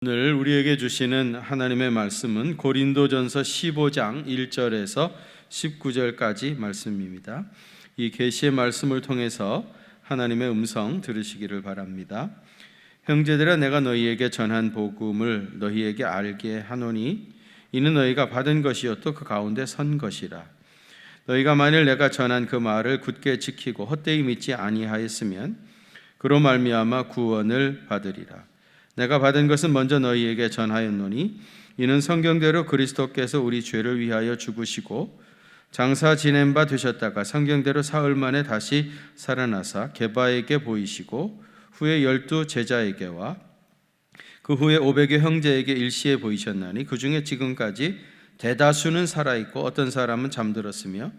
오늘 우리에게 주시는 하나님의 말씀은 고린도전서 15장 1절에서 19절까지 말씀입니다. 이 계시의 말씀을 통해서 하나님의 음성 들으시기를 바랍니다. 형제들아, 내가 너희에게 전한 복음을 너희에게 알게 하노니 이는 너희가 받은 것이요 또 그 가운데 선 것이라. 너희가 만일 내가 전한 그 말을 굳게 지키고 헛되이 믿지 아니하였으면 그로 말미암아 구원을 받으리라. 내가 받은 것은 먼저 너희에게 전하였노니 이는 성경대로 그리스도께서 우리 죄를 위하여 죽으시고 장사 지낸 바 되셨다가 성경대로 사흘 만에 다시 살아나사 게바에게 보이시고 후에 12 제자에게와 그 후에 500여 형제에게 일시에 보이셨나니 그 중에 지금까지 대다수는 살아있고 어떤 사람은 잠들었으며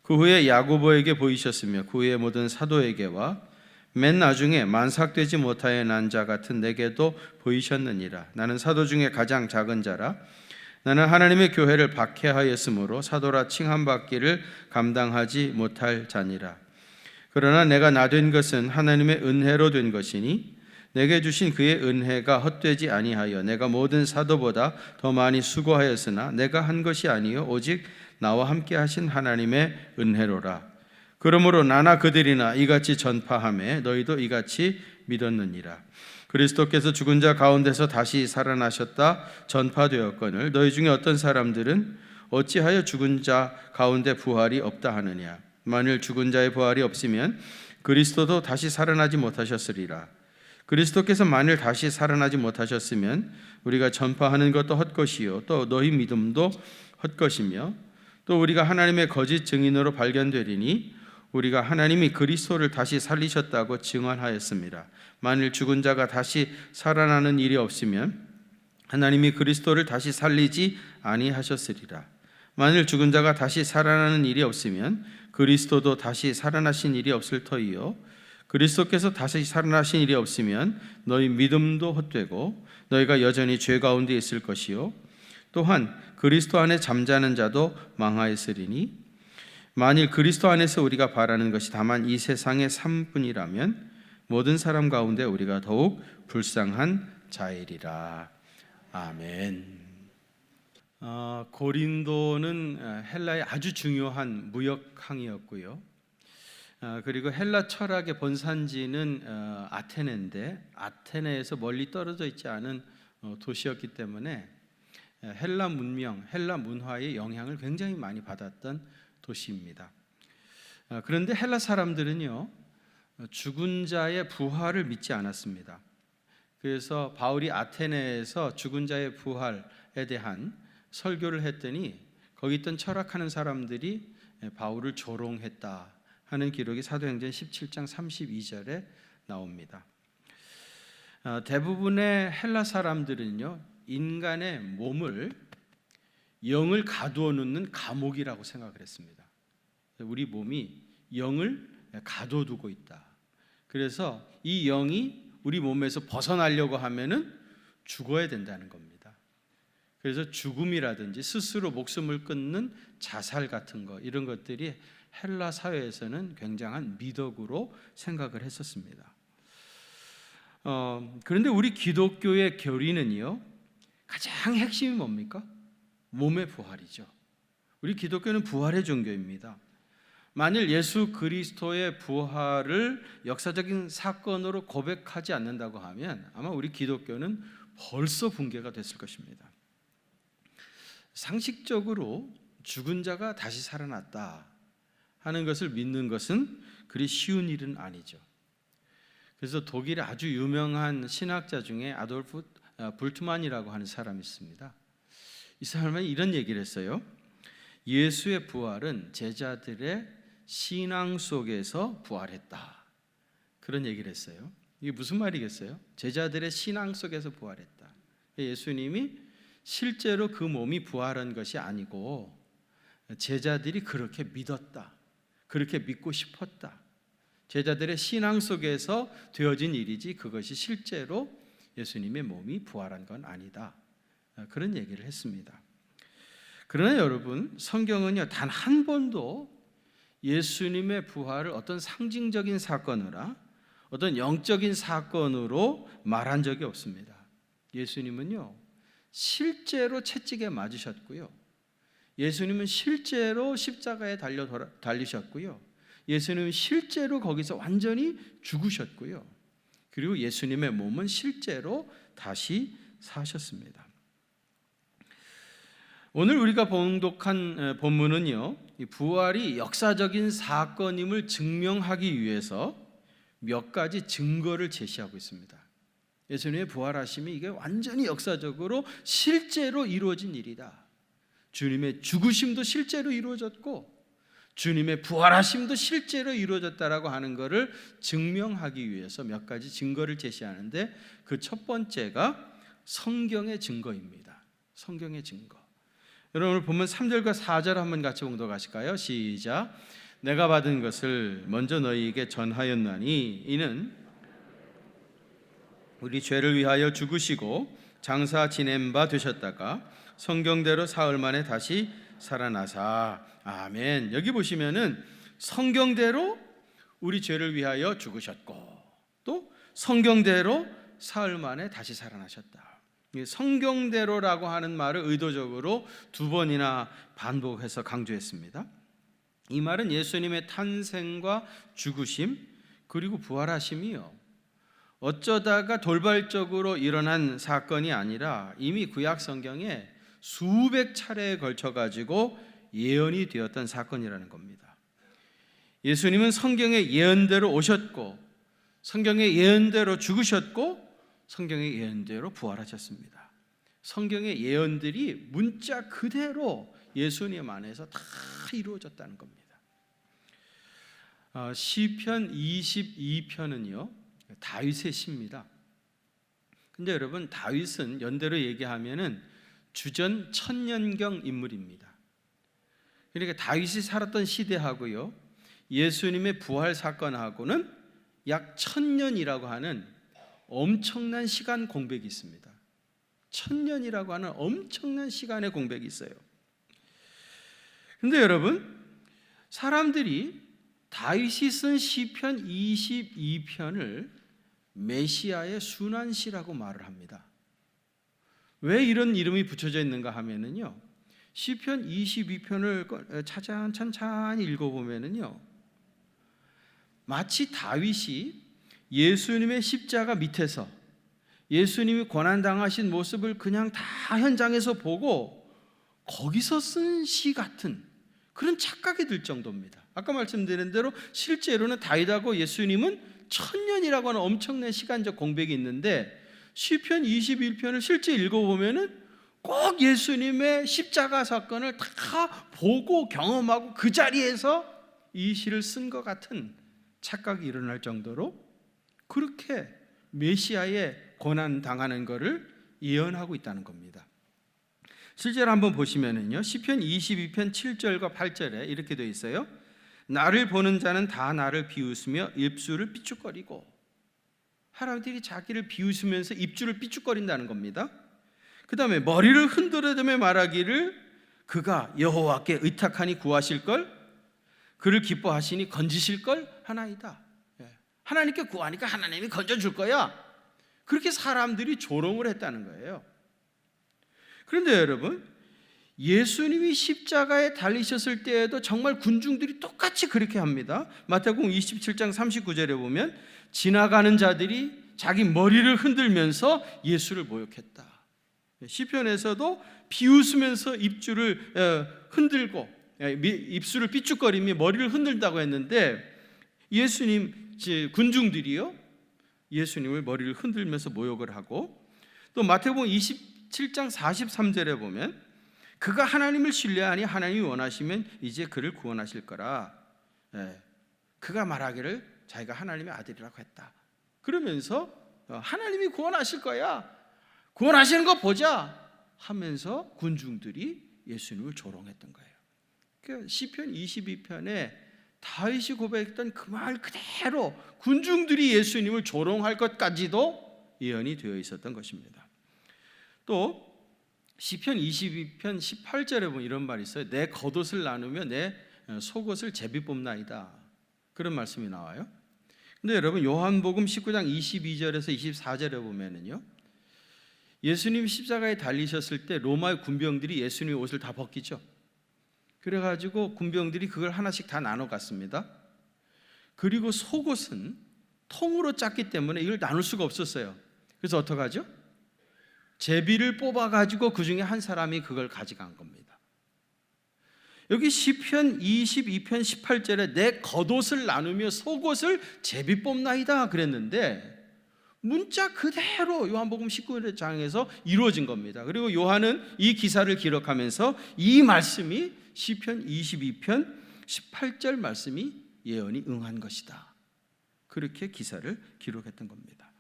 그 후에 야고보에게 보이셨으며 그 후에 모든 사도에게와 맨 나중에 만삭되지 못하여 난 자 같은 내게도 보이셨느니라. 나는 사도 중에 가장 작은 자라. 나는 하나님의 교회를 박해하였으므로 사도라 칭함받기를 감당하지 못할 자니라. 그러나 내가 나 된 것은 하나님의 은혜로 된 것이니 내게 주신 그의 은혜가 헛되지 아니하여 내가 모든 사도보다 더 많이 수고하였으나 내가 한 것이 아니요 오직 나와 함께 하신 하나님의 은혜로라. 그러므로 나나 그들이나 이같이 전파하매 너희도 이같이 믿었느니라. 그리스도께서 죽은 자 가운데서 다시 살아나셨다 전파되었거늘 너희 중에 어떤 사람들은 어찌하여 죽은 자 가운데 부활이 없다 하느냐. 만일 죽은 자의 부활이 없으면 그리스도도 다시 살아나지 못하셨으리라. 그리스도께서 만일 다시 살아나지 못하셨으면 우리가 전파하는 것도 헛것이요 또 너희 믿음도 헛것이며 또 우리가 하나님의 거짓 증인으로 발견되리니 우리가 하나님이 그리스도를 다시 살리셨다고 증언하였습니다. 만일 죽은 자가 다시 살아나는 일이 없으면 하나님이 그리스도를 다시 살리지 아니하셨으리라. 만일 죽은 자가 다시 살아나는 일이 없으면 그리스도도 다시 살아나신 일이 없을 터이요 그리스도께서 다시 살아나신 일이 없으면 너희 믿음도 헛되고 너희가 여전히 죄 가운데 있을 것이요 또한 그리스도 안에 잠자는 자도 망하였으리니 만일 그리스도 안에서 우리가 바라는 것이 다만 이 세상의 삶뿐이라면 모든 사람 가운데 우리가 더욱 불쌍한 자이리라. 아멘. 고린도는 헬라의 아주 중요한 무역항이었고요. 그리고 헬라 철학의 본산지는 아테네인데 아테네에서 멀리 떨어져 있지 않은 도시였기 때문에 헬라 문명, 헬라 문화의 영향을 굉장히 많이 받았던 도시입니다. 그런데 헬라 사람들은요 죽은 자의 부활을 믿지 않았습니다. 그래서 바울이 아테네에서 죽은 자의 부활에 대한 설교를 했더니 거기 있던 철학하는 사람들이 바울을 조롱했다 하는 기록이 사도행전 17장 32절에 나옵니다. 대부분의 헬라 사람들은요 인간의 몸을 영을 가두어 놓는 감옥이라고 생각을 했습니다. 우리 몸이 영을 가둬두고 있다. 그래서 이 영이 우리 몸에서 벗어나려고 하면은 죽어야 된다는 겁니다. 그래서 죽음이라든지 스스로 목숨을 끊는 자살 같은 거 이런 것들이 헬라 사회에서는 굉장한 미덕으로 생각을 했었습니다. 그런데 우리 기독교의 교리는요 가장 핵심이 뭡니까? 몸의 부활이죠. 우리 기독교는 부활의 종교입니다. 만일 예수 그리스도의 부활을 역사적인 사건으로 고백하지 않는다고 하면 아마 우리 기독교는 벌써 붕괴가 됐을 것입니다. 상식적으로 죽은 자가 다시 살아났다 하는 것을 믿는 것은 그리 쉬운 일은 아니죠. 그래서 독일의 아주 유명한 신학자 중에 아돌프 불트만이라고 하는 사람이 있습니다. 이 사람은 이런 얘기를 했어요. 예수의 부활은 제자들의 신앙 속에서 부활했다. 그런 얘기를 했어요. 이게 무슨 말이겠어요? 제자들의 신앙 속에서 부활했다. 예수님이 실제로 그 몸이 부활한 것이 아니고 제자들이 그렇게 믿었다. 그렇게 믿고 싶었다. 제자들의 신앙 속에서 되어진 일이지 그것이 실제로 예수님의 몸이 부활한 건 아니다. 그런 얘기를 했습니다. 그러나 여러분, 성경은요 단 한 번도 예수님의 부활을 어떤 상징적인 사건이나 어떤 영적인 사건으로 말한 적이 없습니다. 예수님은요, 실제로 채찍에 맞으셨고요. 예수님은 실제로 십자가에 달리셨고요. 예수님은 실제로 거기서 완전히 죽으셨고요. 그리고 예수님의 몸은 실제로 다시 사셨습니다. 오늘 우리가 봉독한 본문은요, 부활이 역사적인 사건임을 증명하기 위해서 몇 가지 증거를 제시하고 있습니다. 예수님의 부활하심이 이게 완전히 역사적으로 실제로 이루어진 일이다. 주님의 죽으심도 실제로 이루어졌고 주님의 부활하심도 실제로 이루어졌다라고 하는 것을 증명하기 위해서 몇 가지 증거를 제시하는데, 그 첫 번째가 성경의 증거입니다. 성경의 증거. 여러분, 오늘 보면 3절과 4절 한번 같이 봉독하실까요? 시작. 내가 받은 것을 먼저 너희에게 전하였나니 이는 우리 죄를 위하여 죽으시고 장사 지낸 바 되셨다가 성경대로 사흘 만에 다시 살아나사. 아멘. 여기 보시면은 성경대로 우리 죄를 위하여 죽으셨고 또 성경대로 사흘 만에 다시 살아나셨다. 성경대로라고 하는 말을 의도적으로 두 번이나 반복해서 강조했습니다. 이 말은 예수님의 탄생과 죽으심 그리고 부활하심이요, 어쩌다가 돌발적으로 일어난 사건이 아니라 이미 구약 성경에 수백 차례에 걸쳐 가지고 예언이 되었던 사건이라는 겁니다. 예수님은 성경의 예언대로 오셨고 성경의 예언대로 죽으셨고 성경의 예언대로 부활하셨습니다. 성경의 예언들이 문자 그대로 예수님 안에서 다 이루어졌다는 겁니다. 시편 22편은요 다윗의 시입니다. 근데 여러분, 다윗은 연대로 얘기하면은 주전 1000년경 인물입니다. 그러니까 다윗이 살았던 시대하고요 예수님의 부활 사건하고는 약 1000년이라고 하는 엄청난 시간 공백이 있습니다. 1000년이라고 하는 엄청난 시간의 공백이 있어요. 근데 여러분, 사람들이 다윗이 쓴 시편 22편을 메시아의 순환시라고 말을 합니다. 왜 이런 이름이 붙여져 있는가 하면은요, 시편 22편을 천천히 읽어보면은요, 마치 다윗이 예수님의 십자가 밑에서 예수님이 고난당하신 모습을 그냥 다 현장에서 보고 거기서 쓴 시 같은 그런 착각이 들 정도입니다. 아까 말씀드린 대로 실제로는 다윗하고 예수님은 1000년이라고 하는 엄청난 시간적 공백이 있는데, 시편 21편을 실제 읽어보면은 꼭 예수님의 십자가 사건을 다 보고 경험하고 그 자리에서 이 시를 쓴 것 같은 착각이 일어날 정도로 그렇게 메시아의 고난 당하는 것을 예언하고 있다는 겁니다. 실제로 한번 보시면은요, 시편 22편 7절과 8절에 이렇게 되어 있어요. 나를 보는 자는 다 나를 비웃으며 입술을 삐죽거리고. 사람들이 자기를 비웃으면서 입술을 삐죽거린다는 겁니다. 그 다음에 머리를 흔들어대며 말하기를 그가 여호와께 의탁하니 구하실걸, 그를 기뻐하시니 건지실걸 하나이다. 하나님께 구하니까 하나님이 건져줄 거야. 그렇게 사람들이 조롱을 했다는 거예요. 그런데 여러분, 예수님이 십자가에 달리셨을 때에도 정말 군중들이 똑같이 그렇게 합니다. 마태복음 27장 39절에 보면 지나가는 자들이 자기 머리를 흔들면서 예수를 모욕했다. 시편에서도 비웃으면서 입술을 흔들고 입술을 삐죽거리며 머리를 흔들다고 했는데, 예수님 군중들이요 예수님을 머리를 흔들면서 모욕을 하고, 또 마태복음 27장 43절에 보면 그가 하나님을 신뢰하니 하나님이 원하시면 이제 그를 구원하실 거라. 그가 말하기를 자기가 하나님의 아들이라고 했다. 그러면서 하나님이 구원하실 거야, 구원하시는 거 보자 하면서 군중들이 예수님을 조롱했던 거예요. 그러니까 시편 22편에 다윗이 고백했던 그 말 그대로 군중들이 예수님을 조롱할 것까지도 예언이 되어 있었던 것입니다. 또 시편 22편 18절에 보면 이런 말이 있어요. 내 겉옷을 나누며 내 속옷을 제비 뽑나이다. 그런 말씀이 나와요. 근데 여러분, 요한복음 19장 22절에서 24절에 보면은요, 예수님 십자가에 달리셨을 때 로마의 군병들이 예수님의 옷을 다 벗기죠. 그래가지고 군병들이 그걸 하나씩 다 나눠 갔습니다. 그리고 속옷은 통으로 짰기 때문에 이걸 나눌 수가 없었어요. 그래서 어떡하죠? 제비를 뽑아가지고 그 중에 한 사람이 그걸 가져간 겁니다. 여기 시편 22편 18절에 내 겉옷을 나누며 속옷을 제비 뽑나이다 그랬는데 문자 그대로 요한복음 19장에서 이루어진 겁니다. 그리고 요한은 이 기사를 기록하면서 이 말씀이 시편 22편 18절 말씀이 예언이 응한 것이다, 그렇게 기사를 기록했던 겁니다.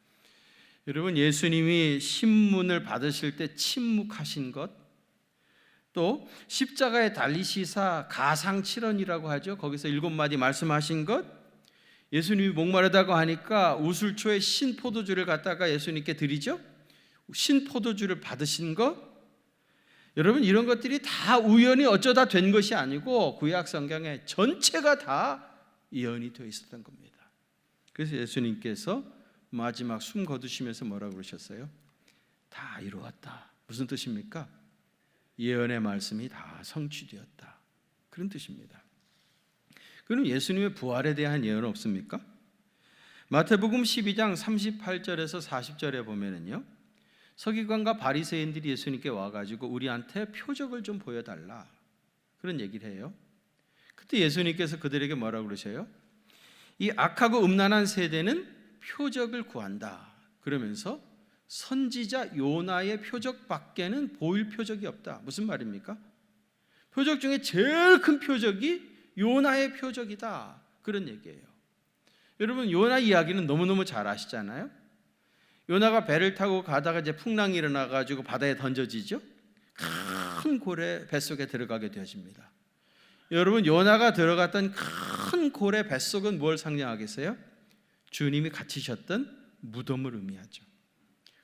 여러분, 예수님이 신문을 받으실 때 침묵하신 것, 또 십자가에 달리시사 가상칠언이라고 하죠. 거기서 7마디 말씀하신 것, 예수님이 목마르다고 하니까 우슬초에 신포도주를 갖다가 예수님께 드리죠. 신포도주를 받으신 것, 여러분, 이런 것들이 다 우연히 어쩌다 된 것이 아니고 구약 성경에 전체가 다 예언이 되어 있었던 겁니다. 그래서 예수님께서 마지막 숨 거두시면서 뭐라고 그러셨어요? 다 이루었다. 무슨 뜻입니까? 예언의 말씀이 다 성취되었다, 그런 뜻입니다. 그럼 예수님의 부활에 대한 예언은 없습니까? 마태복음 12장 38절에서 40절에 보면은요, 서기관과 바리새인들이 예수님께 와가지고 우리한테 표적을 좀 보여달라, 그런 얘기를 해요. 그때 예수님께서 그들에게 뭐라고 그러셔요? 이 악하고 음란한 세대는 표적을 구한다, 그러면서 선지자 요나의 표적밖에는 보일 표적이 없다. 무슨 말입니까? 표적 중에 제일 큰 표적이 요나의 표적이다, 그런 얘기예요. 여러분, 요나 이야기는 너무너무 잘 아시잖아요. 요나가 배를 타고 가다가 이제 풍랑이 일어나가지고 바다에 던져지죠. 큰 고래 뱃속에 들어가게 되어집니다. 여러분, 요나가 들어갔던 큰 고래 뱃속은 뭘 상징하겠어요? 주님이 갇히셨던 무덤을 의미하죠.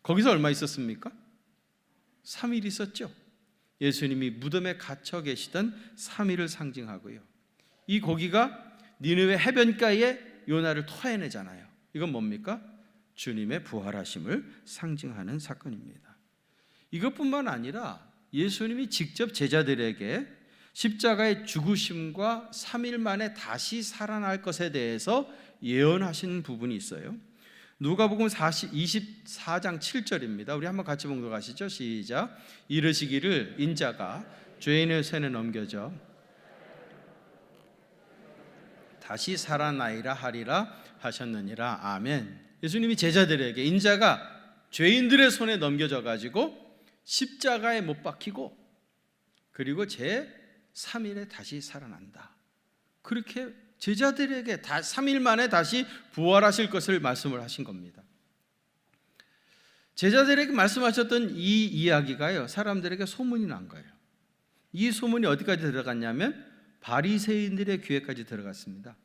거기서 얼마 있었습니까? 3일 있었죠. 예수님이 무덤에 갇혀 계시던 3일을 상징하고요. 이 고기가 니느웨 해변가에 요나를 토해내잖아요. 이건 뭡니까? 주님의 부활하심을 상징하는 사건입니다. 이것뿐만 아니라 예수님이 직접 제자들에게 십자가의 죽으심과 3일 만에 다시 살아날 것에 대해서 예언하신 부분이 있어요. 누가복음 24장 7절입니다. 우리 한번 같이 봉독하시죠. 시작. 이르시기를 인자가 죄인의 손에 넘겨져 다시 살아나리라 하리라 하셨느니라. 아멘. 예수님이 제자들에게 인자가 죄인들의 손에 넘겨져 가지고 십자가에 못 박히고 그리고 제 3일에 다시 살아난다, 그렇게 제자들에게 3일 만에 다시 부활하실 것을 말씀을 하신 겁니다. 제자들에게 말씀하셨던 이 이야기가요, 사람들에게 소문이 난 거예요. 이 소문이 어디까지 들어갔냐면 바리새인들의 귀에까지 들어갔습니다.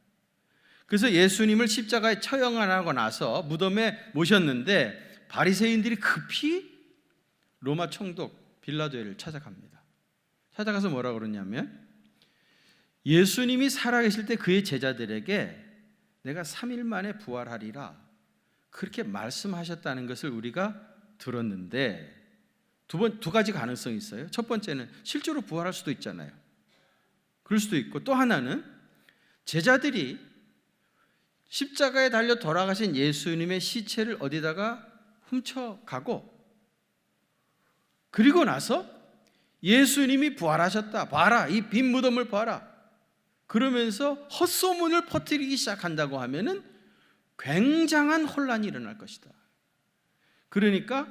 그래서 예수님을 십자가에 처형하고 나서 무덤에 모셨는데 바리새인들이 급히 로마 총독 빌라도를 찾아갑니다. 찾아가서 뭐라고 그러냐면 예수님이 살아계실 때 그의 제자들에게 내가 3일 만에 부활하리라, 그렇게 말씀하셨다는 것을 우리가 들었는데 두 가지 가능성이 있어요. 첫 번째는 실제로 부활할 수도 있잖아요. 그럴 수도 있고, 또 하나는 제자들이 십자가에 달려 돌아가신 예수님의 시체를 어디다가 훔쳐가고 그리고 나서 예수님이 부활하셨다, 봐라 이 빈 무덤을 봐라, 그러면서 헛소문을 퍼뜨리기 시작한다고 하면은 굉장한 혼란이 일어날 것이다. 그러니까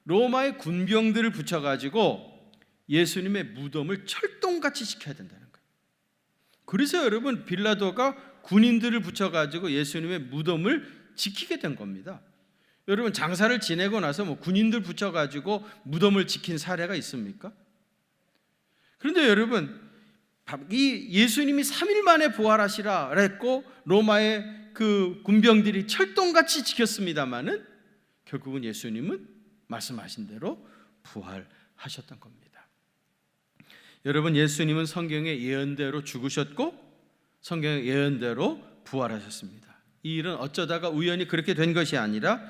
로마의 군병들을 붙여가지고 예수님의 무덤을 철동같이 지켜야 된다는 거예요. 그래서 여러분, 빌라도가 군인들을 붙여가지고 예수님의 무덤을 지키게 된 겁니다. 여러분, 장사를 지내고 나서 뭐 군인들 붙여가지고 무덤을 지킨 사례가 있습니까? 그런데 여러분, 이 예수님이 3일 만에 부활하시라 그랬고 로마의 그 군병들이 철동같이 지켰습니다마는 결국은 예수님은 말씀하신 대로 부활하셨던 겁니다. 여러분, 예수님은 성경의 예언대로 죽으셨고 성경의 예언대로 부활하셨습니다. 이 일은 어쩌다가 우연히 그렇게 된 것이 아니라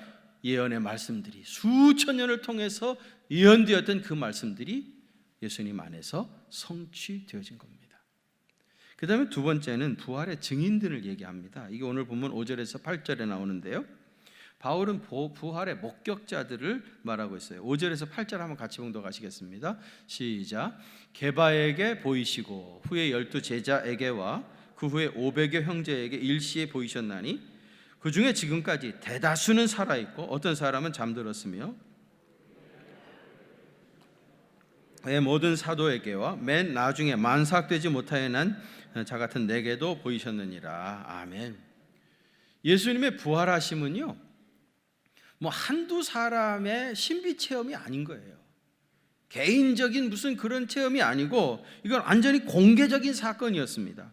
예언의 말씀들이 수천 년을 통해서 예언되었던 그 말씀들이 예수님 안에서 성취되어진 겁니다. 그 다음에 두 번째는 부활의 증인들을 얘기합니다. 이게 오늘 본문 5절에서 8절에 나오는데요, 바울은 부활의 목격자들을 말하고 있어요. 5절에서 8절 한번 같이 봉독하시겠습니다. 시작. 게바에게 보이시고 후에 12 제자에게와 그 후에 500여 형제에게 일시에 보이셨나니 그 중에 지금까지 대다수는 살아있고 어떤 사람은 잠들었으며 모든 사도에게와 맨 나중에 만삭되지 못하여 난 자 같은 내게도 보이셨느니라. 아멘. 예수님의 부활하심은요, 뭐 한두 사람의 신비 체험이 아닌 거예요. 개인적인 무슨 그런 체험이 아니고 이건 완전히 공개적인 사건이었습니다.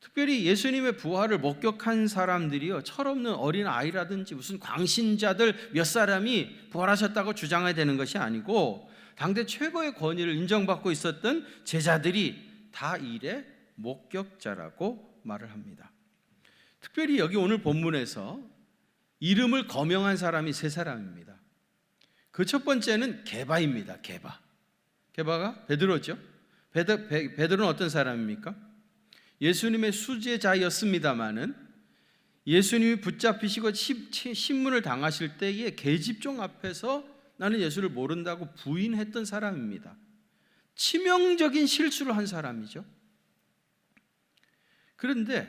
특별히 예수님의 부활을 목격한 사람들이요, 철없는 어린 아이라든지 무슨 광신자들 몇 사람이 부활하셨다고 주장해야 되는 것이 아니고 당대 최고의 권위를 인정받고 있었던 제자들이 다 일의 목격자라고 말을 합니다. 특별히 여기 오늘 본문에서 이름을 거명한 사람이 세 사람입니다. 그 첫 번째는 게바입니다. 게바가 베드로죠. 베드로는 어떤 사람입니까? 예수님의 수제자였습니다마는 예수님이 붙잡히시고 신문을 당하실 때에 계집종 앞에서 나는 예수를 모른다고 부인했던 사람입니다. 치명적인 실수를 한 사람이죠. 그런데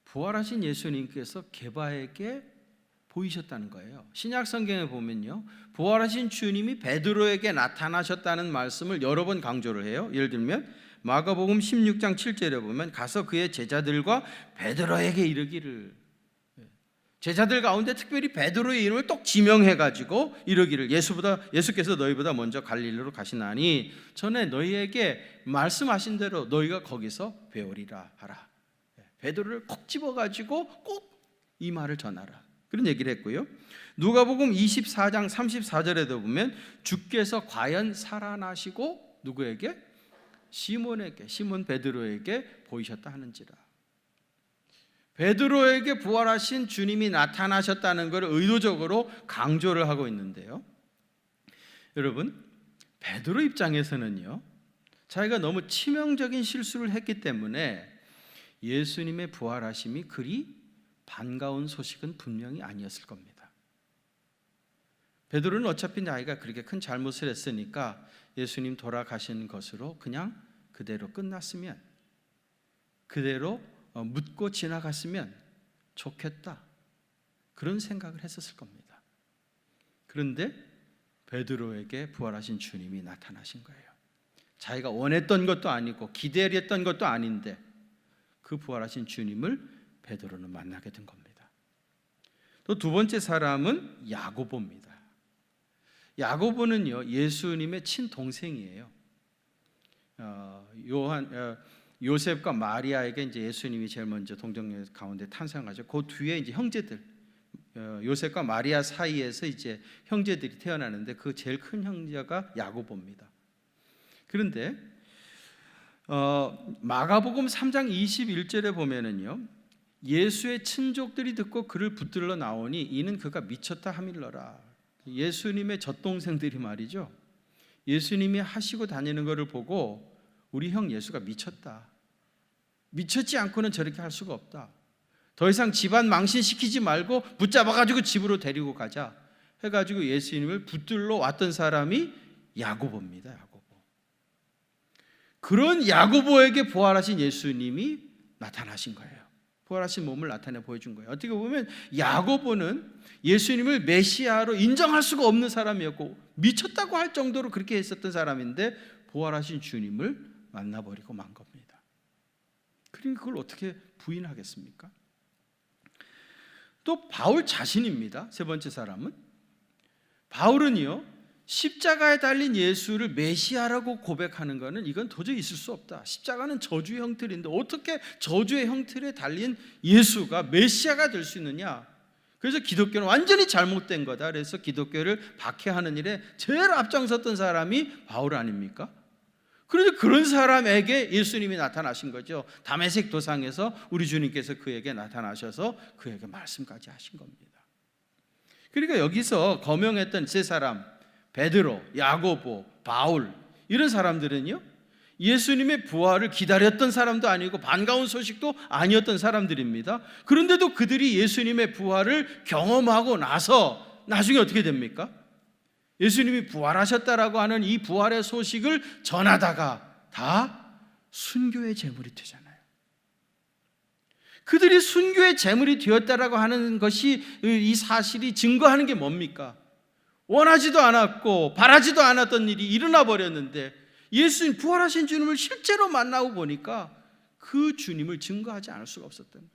부활하신 예수님께서 게바에게 보이셨다는 거예요. 신약 성경에 보면요, 부활하신 주님이 베드로에게 나타나셨다는 말씀을 여러 번 강조를 해요. 예를 들면 마가복음 16장 7절에 보면 가서 그의 제자들과 베드로에게 이르기를, 제자들 가운데 특별히 베드로의 이름을 똑 지명해가지고 이르기를, 예수께서 너희보다 먼저 갈릴리로 가시나니 전에 너희에게 말씀하신 대로 너희가 거기서 배우리라 하라. 베드로를 콕 집어가지고 꼭 이 말을 전하라, 그런 얘기를 했고요. 누가복음 24장 34절에도 보면 주께서 과연 살아나시고 누구에게? 시몬 베드로에게 보이셨다 하는지라. 베드로에게 부활하신 주님이 나타나셨다는 것을 의도적으로 강조를 하고 있는데요, 여러분, 베드로 입장에서는요, 자기가 너무 치명적인 실수를 했기 때문에 예수님의 부활하심이 그리 반가운 소식은 분명히 아니었을 겁니다. 베드로는 어차피 자기가 그렇게 큰 잘못을 했으니까 예수님 돌아가신 것으로 그냥 그대로 끝났으면, 그대로 묻고 지나갔으면 좋겠다, 그런 생각을 했었을 겁니다. 그런데 베드로에게 부활하신 주님이 나타나신 거예요. 자기가 원했던 것도 아니고 기대했던 것도 아닌데 그 부활하신 주님을 베드로는 만나게 된 겁니다. 또 두 번째 사람은 야고보입니다. 야고보는요, 예수님의 친동생이에요. 요셉과 마리아에게 이제 예수님이 제일 먼저 동정 가운데 탄생하죠. 그 뒤에 이제 형제들, 요셉과 마리아 사이에서 이제 형제들이 태어나는데 그 제일 큰 형제가 야고보입니다. 그런데 마가복음 3장 21절에 보면은요, 예수의 친족들이 듣고 그를 붙들러 나오니 이는 그가 미쳤다 하밀러라. 예수님의 젖동생들이 말이죠, 예수님이 하시고 다니는 것을 보고 우리 형 예수가 미쳤다, 미쳤지 않고는 저렇게 할 수가 없다, 더 이상 집안 망신시키지 말고 붙잡아가지고 집으로 데리고 가자 해가지고 예수님을 붙들러 왔던 사람이 야고보입니다. 야고보. 그런 야고보에게 부활하신 예수님이 나타나신 거예요. 부활하신 몸을 나타내 보여준 거예요. 어떻게 보면 야고보는 예수님을 메시아로 인정할 수가 없는 사람이었고 미쳤다고 할 정도로 그렇게 했었던 사람인데 부활하신 주님을 만나버리고 만 겁니다. 그러니까 그걸 어떻게 부인하겠습니까? 또 바울 자신입니다. 세 번째 사람은 바울은요, 십자가에 달린 예수를 메시아라고 고백하는 것은 이건 도저히 있을 수 없다. 십자가는 저주의 형틀인데 어떻게 저주의 형틀에 달린 예수가 메시아가 될 수 있느냐. 그래서 기독교는 완전히 잘못된 거다. 그래서 기독교를 박해하는 일에 제일 앞장섰던 사람이 바울 아닙니까? 그런데 그런 사람에게 예수님이 나타나신 거죠. 다메섹 도상에서 우리 주님께서 그에게 나타나셔서 그에게 말씀까지 하신 겁니다. 그러니까 여기서 거명했던 세 사람, 베드로, 야고보, 바울, 이런 사람들은요, 예수님의 부활을 기다렸던 사람도 아니고 반가운 소식도 아니었던 사람들입니다. 그런데도 그들이 예수님의 부활을 경험하고 나서 나중에 어떻게 됩니까? 예수님이 부활하셨다라고 하는 이 부활의 소식을 전하다가 다 순교의 제물이 되잖아요. 그들이 순교의 제물이 되었다라고 하는 것이, 이 사실이 증거하는 게 뭡니까? 원하지도 않았고 바라지도 않았던 일이 일어나 버렸는데 예수님, 부활하신 주님을 실제로 만나고 보니까 그 주님을 증거하지 않을 수가 없었던,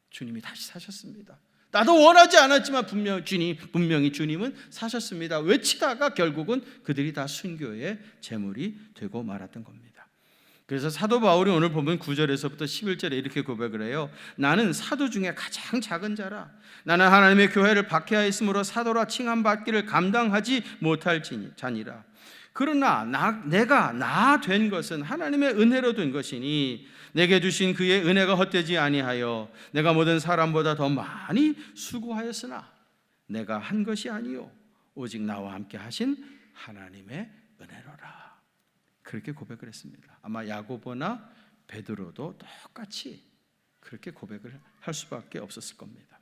주님이 다시 사셨습니다. 나도 원하지 않았지만 분명히 주님은 사셨습니다. 외치다가 결국은 그들이 다 순교의 제물이 되고 말았던 겁니다. 그래서 사도 바울이 오늘 보면 9절에서부터 11절에 이렇게 고백을 해요. 나는 사도 중에 가장 작은 자라. 나는 하나님의 교회를 박해하였으므로 사도라 칭함받기를 감당하지 못할 자니라. 그러나 내가 나 된 것은 하나님의 은혜로 된 것이니 내게 주신 그의 은혜가 헛되지 아니하여 내가 모든 사람보다 더 많이 수고하였으나 내가 한 것이 아니요 오직 나와 함께 하신 하나님의 은혜로라. 그렇게 고백을 했습니다. 아마 야고보나 베드로도 똑같이 그렇게 고백을 할 수밖에 없었을 겁니다.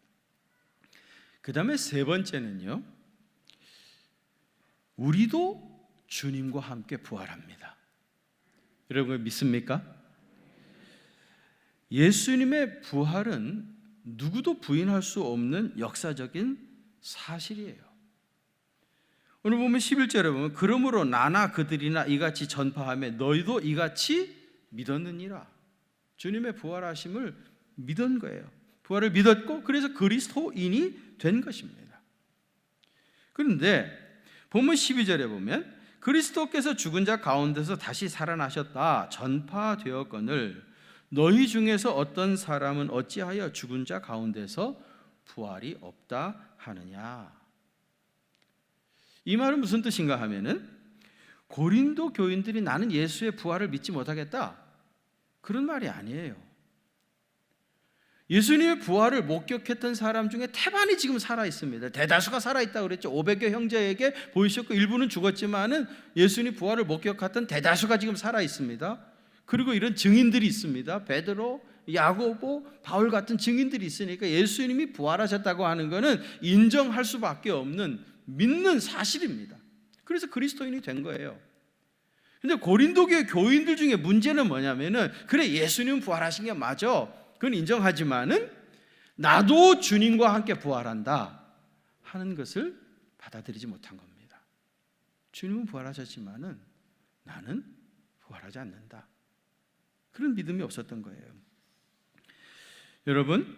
그 다음에 세 번째는요, 우리도 주님과 함께 부활합니다. 여러분 믿습니까? 예수님의 부활은 누구도 부인할 수 없는 역사적인 사실이에요. 오늘 보면 11절에 보면 그러므로 나나 그들이나 이같이 전파하며 너희도 이같이 믿었느니라. 주님의 부활하심을 믿은 거예요. 부활을 믿었고 그래서 그리스도인이 된 것입니다. 그런데 본문 12절에 보면 그리스도께서 죽은 자 가운데서 다시 살아나셨다 전파되었거늘 너희 중에서 어떤 사람은 어찌하여 죽은 자 가운데서 부활이 없다 하느냐. 이 말은 무슨 뜻인가 하면은 고린도 교인들이 나는 예수의 부활을 믿지 못하겠다, 그런 말이 아니에요. 예수님의 부활을 목격했던 사람 중에 태반이 지금 살아 있습니다. 대다수가 살아 있다고 그랬죠. 500여 형제에게 보이셨고 일부는 죽었지만은 예수님 부활을 목격했던 대다수가 지금 살아 있습니다. 그리고 이런 증인들이 있습니다. 베드로, 야고보, 바울 같은 증인들이 있으니까 예수님이 부활하셨다고 하는 것은 인정할 수밖에 없는 믿는 사실입니다. 그래서 그리스도인이 된 거예요. 근데 고린도교회 교인들 중에 문제는 뭐냐면은 그래 예수님 부활하신 게 맞아, 그건 인정하지만은 나도 주님과 함께 부활한다 하는 것을 받아들이지 못한 겁니다. 주님은 부활하셨지만은 나는 부활하지 않는다, 그런 믿음이 없었던 거예요. 여러분,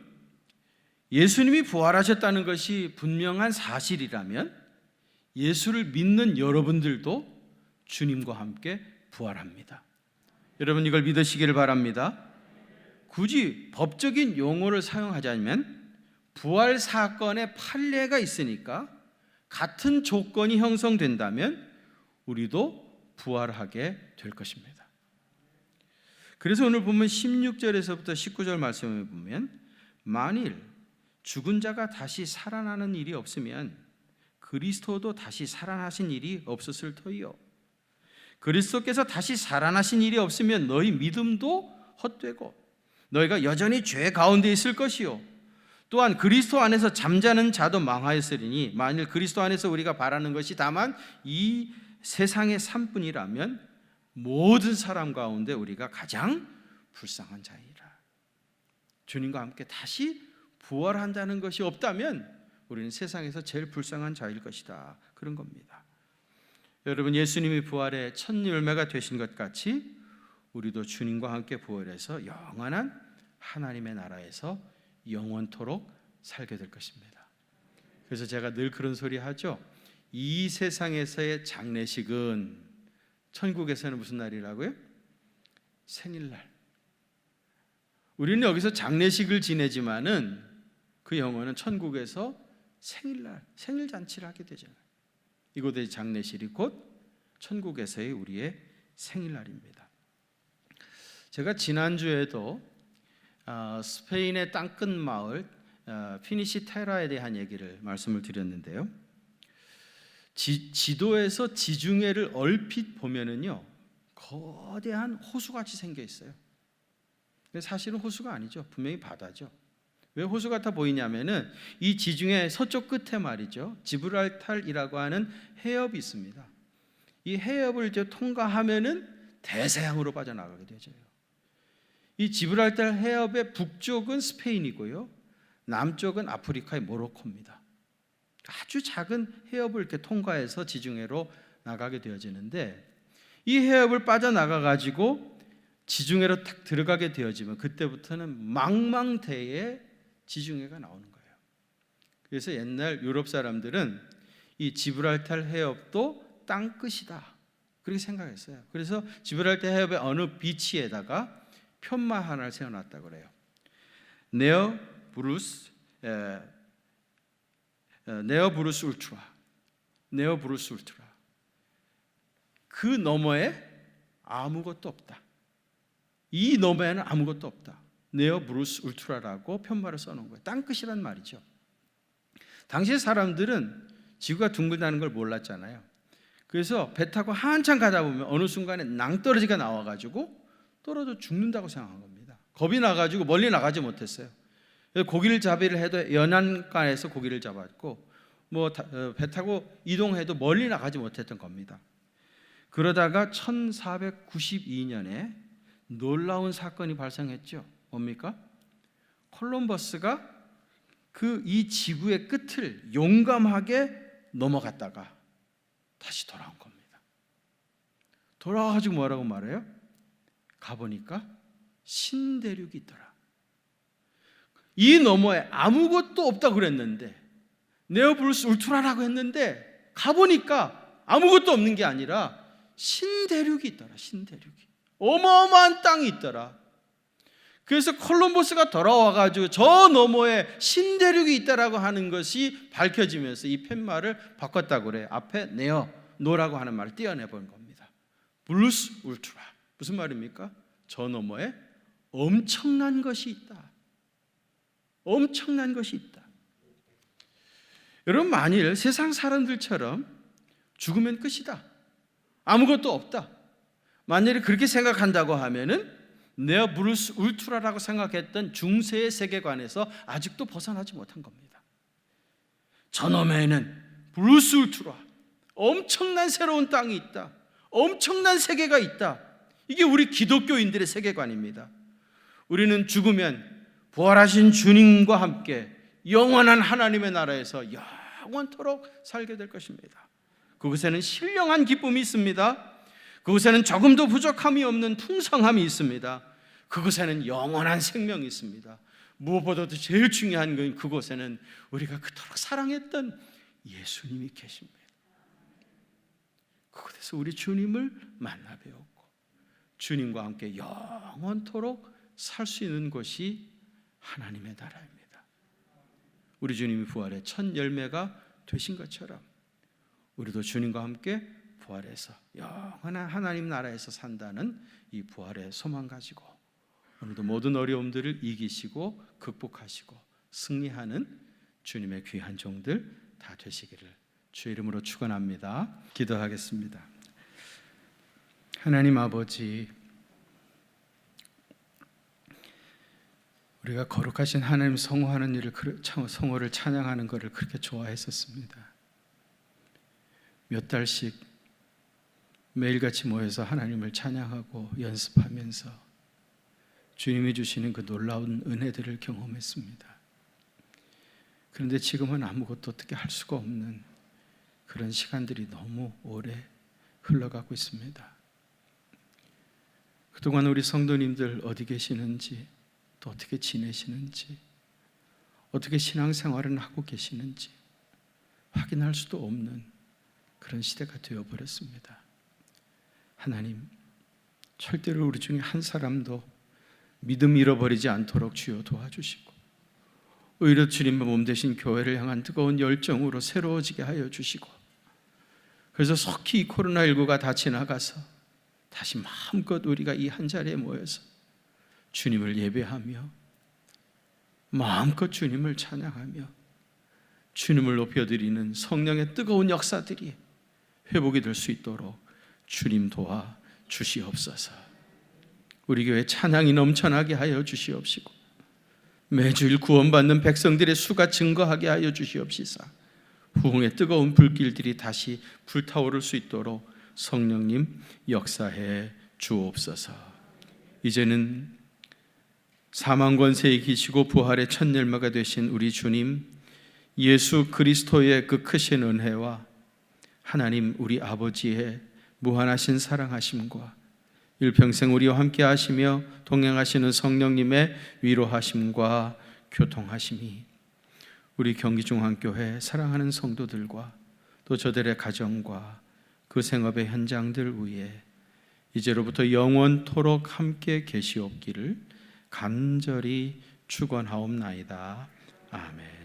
예수님이 부활하셨다는 것이 분명한 사실이라면 예수를 믿는 여러분들도 주님과 함께 부활합니다. 여러분 이걸 믿으시기를 바랍니다. 굳이 법적인 용어를 사용하자면 부활 사건의 판례가 있으니까 같은 조건이 형성된다면 우리도 부활하게 될 것입니다. 그래서 오늘 보면 16절에서부터 19절 말씀을 보면 만일 죽은 자가 다시 살아나는 일이 없으면 그리스도도 다시 살아나신 일이 없었을 터이요 그리스도께서 다시 살아나신 일이 없으면 너희 믿음도 헛되고 너희가 여전히 죄 가운데 있을 것이요 또한 그리스도 안에서 잠자는 자도 망하였으리니 만일 그리스도 안에서 우리가 바라는 것이 다만 이 세상의 삶뿐이라면 모든 사람 가운데 우리가 가장 불쌍한 자이라. 주님과 함께 다시 부활한다는 것이 없다면 우리는 세상에서 제일 불쌍한 자일 것이다, 그런 겁니다. 여러분 예수님이 부활의 첫 열매가 되신 것 같이 우리도 주님과 함께 부활해서 영원한 하나님의 나라에서 영원토록 살게 될 것입니다. 그래서 제가 늘 그런 소리 하죠. 이 세상에서의 장례식은 천국에서는 무슨 날이라고요? 생일날. 우리는 여기서 장례식을 지내지만은 그 영혼은 천국에서 생일날, 생일잔치를 하게 되잖아요. 이곳의 장례식이 곧 천국에서의 우리의 생일날입니다. 제가 지난주에도 스페인의 땅끝 마을 피니시 테라에 대한 얘기를 말씀을 드렸는데요. 지도에서 지중해를 얼핏 보면은요, 거대한 호수같이 생겨 있어요. 사실은 호수가 아니죠. 분명히 바다죠. 왜 호수 같아 보이냐면은 이 지중해 서쪽 끝에 말이죠, 지브랄탈이라고 하는 해협이 있습니다. 이 해협을 이제 통과하면은 대서양으로 빠져나가게 되죠. 이 지브랄탈 해협의 북쪽은 스페인이고요, 남쪽은 아프리카의 모로코입니다. 아주 작은 해협을 이렇게 통과해서 지중해로 나가게 되어지는데, 이 해협을 빠져나가 가지고 지중해로 탁 들어가게 되어지면 그때부터는 망망대해의 지중해가 나오는 거예요. 그래서 옛날 유럽 사람들은 이 지브랄탈 해협도 땅끝이다, 그렇게 생각했어요. 그래서 지브랄탈 해협의 어느 비치에다가 편마 하나를 세워놨다고 그래요. 네어 브루스 울트라. 그 너머에 아무것도 없다. 이 너머에는 아무것도 없다. 네어 브루스 울트라라고 편말을 써놓은 거예요. 땅끝이란 말이죠. 당시의 사람들은 지구가 둥글다는 걸 몰랐잖아요. 그래서 배 타고 한참 가다 보면 어느 순간에 낭떠러지가 나와가지고 떨어져 죽는다고 생각한 겁니다. 겁이 나가지고 멀리 나가지 못했어요. 고기를 잡이를 해도 연안가에서 고기를 잡았고, 배 타고 이동해도 멀리 나가지 못했던 겁니다. 그러다가 1492년에 놀라운 사건이 발생했죠. 뭡니까? 콜럼버스가 이 지구의 끝을 용감하게 넘어갔다가 다시 돌아온 겁니다. 돌아와가지고 뭐라고 말해요? 가보니까 신대륙이 있더라. 이 너머에 아무것도 없다고 그랬는데, 네오브루스 울트라라고 했는데 가보니까 아무것도 없는 게 아니라 신대륙이 있더라. 신대륙이, 어마어마한 땅이 있더라. 그래서 콜럼버스가 돌아와가지고 저 너머에 신대륙이 있다라고 하는 것이 밝혀지면서 이 팻말을 바꿨다고 그래요. 앞에 노라고 하는 말을 띄어내본 겁니다. 블루스 울트라. 무슨 말입니까? 저 너머에 엄청난 것이 있다. 엄청난 것이 있다. 여러분, 만일 세상 사람들처럼 죽으면 끝이다, 아무것도 없다, 만약에 그렇게 생각한다고 하면은 네어 브루스 울트라라고 생각했던 중세의 세계관에서 아직도 벗어나지 못한 겁니다. 저놈에는 브루스 울트라, 엄청난 새로운 땅이 있다, 엄청난 세계가 있다. 이게 우리 기독교인들의 세계관입니다. 우리는 죽으면 부활하신 주님과 함께 영원한 하나님의 나라에서 영원토록 살게 될 것입니다. 그곳에는 신령한 기쁨이 있습니다. 그곳에는 조금도 부족함이 없는 풍성함이 있습니다. 그곳에는 영원한 생명이 있습니다. 무엇보다도 제일 중요한 건 그곳에는 우리가 그토록 사랑했던 예수님이 계십니다. 그곳에서 우리 주님을 만나 배웠고 주님과 함께 영원토록 살 수 있는 곳이 하나님의 나라입니다. 우리 주님이 부활의 첫 열매가 되신 것처럼 우리도 주님과 함께 부활해서 영원한 하나님 나라에서 산다는 이 부활의 소망 가지고 오늘도 모든 어려움들을 이기시고 극복하시고 승리하는 주님의 귀한 종들 다 되시기를 주의 이름으로 축원합니다. 기도하겠습니다. 하나님 아버지, 우리가 거룩하신 하나님 성호하는 일을, 성호를 찬양하는 것을 그렇게 좋아했었습니다. 몇 달씩 매일같이 모여서 하나님을 찬양하고 연습하면서 주님이 주시는 그 놀라운 은혜들을 경험했습니다. 그런데 지금은 아무것도 어떻게 할 수가 없는 그런 시간들이 너무 오래 흘러가고 있습니다. 그동안 우리 성도님들 어디 계시는지, 또 어떻게 지내시는지, 어떻게 신앙생활을 하고 계시는지 확인할 수도 없는 그런 시대가 되어버렸습니다. 하나님, 절대로 우리 중에 한 사람도 믿음 잃어버리지 않도록 주여 도와주시고 오히려 주님의 몸 되신 교회를 향한 뜨거운 열정으로 새로워지게 하여 주시고, 그래서 속히 코로나19가 다 지나가서 다시 마음껏 우리가 이 한 자리에 모여서 주님을 예배하며 마음껏 주님을 찬양하며 주님을 높여드리는 성령의 뜨거운 역사들이 회복이 될 수 있도록 주님 도와 주시옵소서. 우리 교회 찬양이 넘쳐나게 하여 주시옵시고 매주일 구원받는 백성들의 수가 증거하게 하여 주시옵시사 부흥의 뜨거운 불길들이 다시 불타오를 수 있도록 성령님 역사해 주옵소서. 이제는 사망 권세에 이기시고 부활의 첫 열매가 되신 우리 주님 예수 그리스도의 그 크신 은혜와 하나님 우리 아버지의 무한하신 사랑하심과 일평생 우리와 함께 하시며 동행하시는 성령님의 위로하심과 교통하심이 우리 경기중앙교회 사랑하는 성도들과 또 저들의 가정과 그 생업의 현장들 위에 이제로부터 영원토록 함께 계시옵기를 간절히 축원하옵나이다. 아멘.